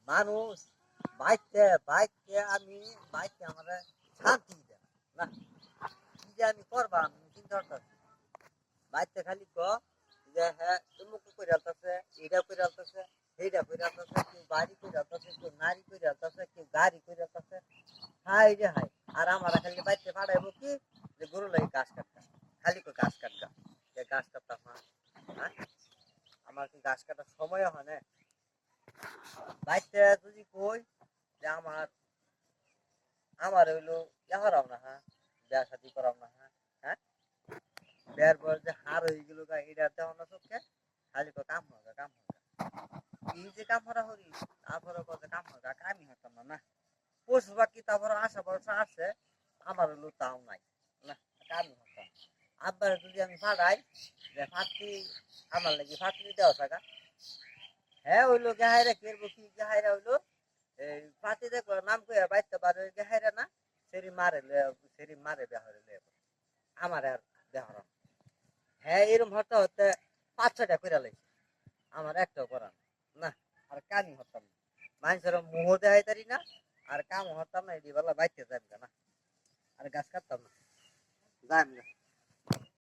মানুষ বাইতে বাইতে আমি বাইতে আমার শান্তি দেয় না। কি যে আমি করবা আমি চিন্তা করতেছি বাইতে খালি যে হ্যাঁ অমুক করে আলতেছে, এটা করে আলতেছে, সেইটা করে আলতেছে, কেউ বাড়ি করে আলতেছে, কেউ নারী করে আলতেছে, কেউ গাড়ি করে আলতেছে। হাই রে হাই। আর আমার খালি বাইতে পাঠাইবো কি যে গরু লাগে ঘাস কাটটা, খালি কই ঘাস কাটগা, যে ঘাস কাটতাম না। হ্যাঁ, আমার কি ঘাস কাটার সময় হয় না? বাইতে যদি কই যে আমার আমার হইলো ইয়া করাও না, হ্যাঁ বিয়া শাদি করাও না, হ্যাঁ হ্যাঁ বিয়ার পর যে হার হয়ে গেল গা এটা দেওয়া না চোখে, খালি কাম হবে কাম হবে, এই যে কাম করা হরি তারপরে কথা কাম হবে কামই হতাম না না। পশু পাখি তারপরে আশা ভরসা আছে, আমার হলো তাও নাই না, কামই হতাম। আব্বার যদি আমি ফাটাই যে ফাটি আমার লাগি ফাটি দেওয়া থাকা, হ্যাঁ হইলো গাহাইরা কেরবো কি গাহাইরা হইলো এই ফাটি দেখো নাম কইয়া বাইতে পারে গাহাইরা না, সেরি মারে সেরি মারে বেহরে আমার আর বেহর। হ্যাঁ এরকম হতে হতে 5-6টা করে লাইছে, আমার একটাও করা না। আর কামই হতাম না, মানুষের মোহ দেখাই তারি না, আর কাম হতাম না, এটি বেলা বাইতে যাইব না, আর গাছ কাটতাম না, যাইম না।